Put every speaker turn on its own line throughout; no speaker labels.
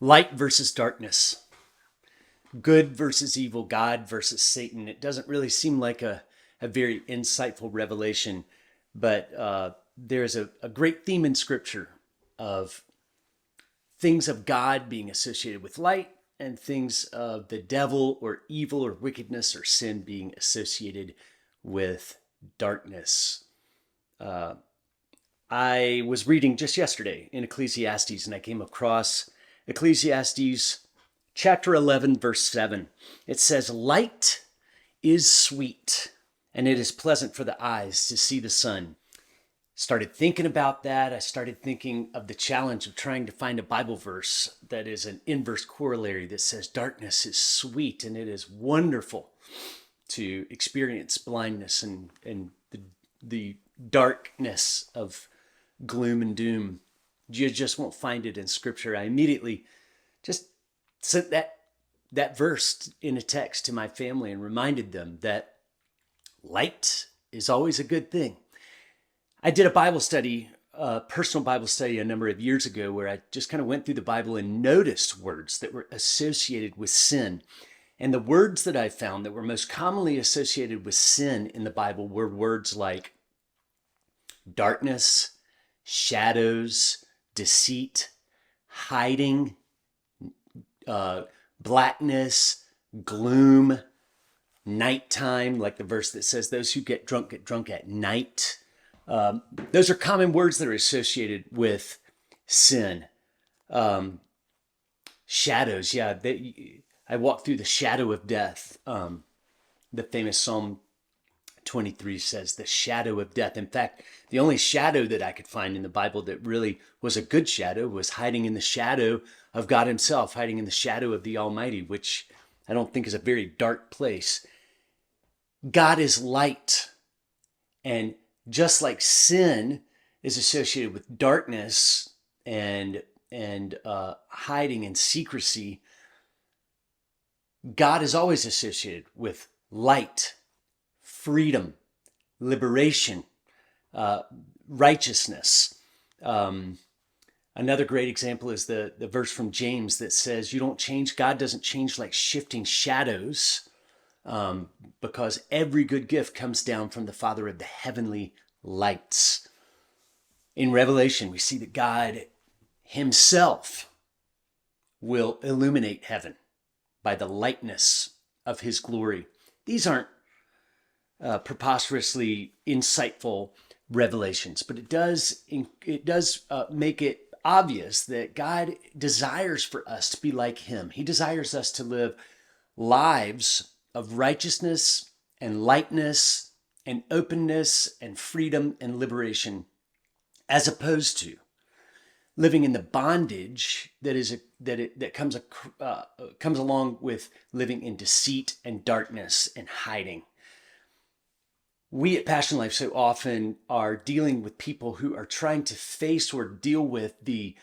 Light versus darkness, good versus evil, God versus Satan. It doesn't really seem like a very insightful revelation, but there's a great theme in Scripture of things of God being associated with light and things of the devil or evil or wickedness or sin being associated with darkness. I was reading just yesterday in Ecclesiastes, and I came across Ecclesiastes chapter 11, verse 7. It says, "Light is sweet, and it is pleasant for the eyes to see the sun." Started thinking about that. I started thinking of the challenge of trying to find a Bible verse that is an inverse corollary that says darkness is sweet and it is wonderful to experience blindness and the darkness of gloom and doom. You just won't find it in Scripture. I immediately just sent that verse in a text to my family and reminded them that light is always a good thing. I did a Bible study, a personal Bible study a number of years ago where I just kind of went through the Bible and noticed words that were associated with sin. And the words that I found that were most commonly associated with sin in the Bible were words like darkness, shadows, deceit, hiding, blackness, gloom, nighttime, like the verse that says those who get drunk at night. Those are common words that are associated with sin. Shadows, yeah. I walked through the shadow of death. The famous Psalm 23 says the shadow of death. In fact, the only shadow that I could find in the Bible that really was a good shadow was hiding in the shadow of God himself, hiding in the shadow of the Almighty, which I don't think is a very dark place. God is light. And just like sin is associated with darkness and hiding and secrecy, God is always associated with light, freedom, liberation, righteousness. Another great example is the verse from James that says, God doesn't change like shifting shadows, because every good gift comes down from the Father of the heavenly lights. In Revelation, we see that God himself will illuminate heaven by the lightness of his glory. These aren't preposterously insightful revelations, but it does make it obvious that God desires for us to be like him. He desires us to live lives of righteousness and lightness and openness and freedom and liberation, as opposed to living in the bondage that comes along with living in deceit and darkness and hiding. We at Passion Life so often are dealing with people who are trying to face or deal with the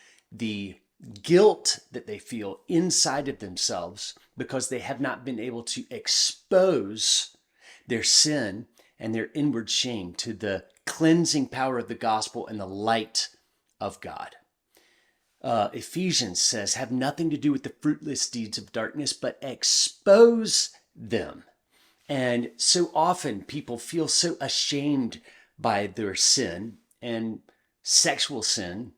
guilt that they feel inside of themselves because they have not been able to expose their sin and their inward shame to the cleansing power of the gospel and the light of God. Ephesians says, have nothing to do with the fruitless deeds of darkness, but expose them. And so often people feel so ashamed by their sin, and sexual sin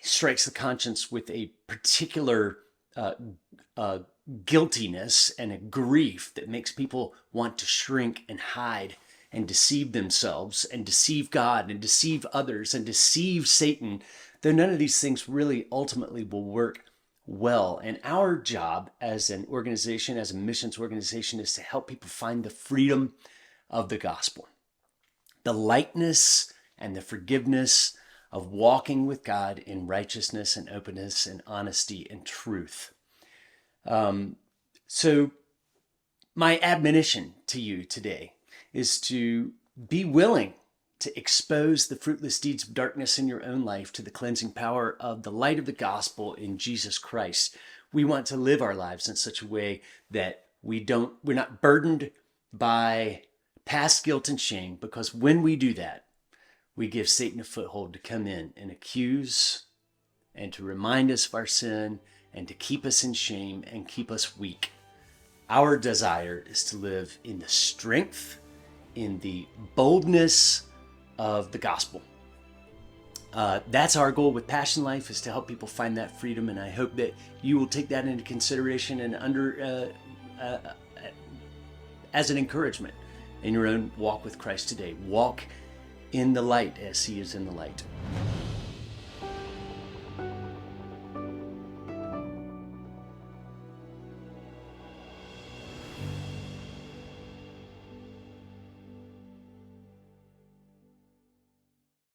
strikes the conscience with a particular guiltiness and a grief that makes people want to shrink and hide and deceive themselves and deceive God and deceive others and deceive Satan, though none of these things really ultimately will work well. And our job as an organization, as a missions organization, is to help people find the freedom of the gospel, the lightness and the forgiveness of walking with God in righteousness and openness and honesty and truth. So my admonition to you today is to be willing to expose the fruitless deeds of darkness in your own life to the cleansing power of the light of the gospel in Jesus Christ. We want to live our lives in such a way that we're not burdened by past guilt and shame, because when we do that, we give Satan a foothold to come in and accuse and to remind us of our sin and to keep us in shame and keep us weak. Our desire is to live in the strength, in the boldness of the gospel. That's our goal with Passion Life, is to help people find that freedom, and I hope that you will take that into consideration and as an encouragement in your own walk with Christ today. Walk in the light as he is in the light.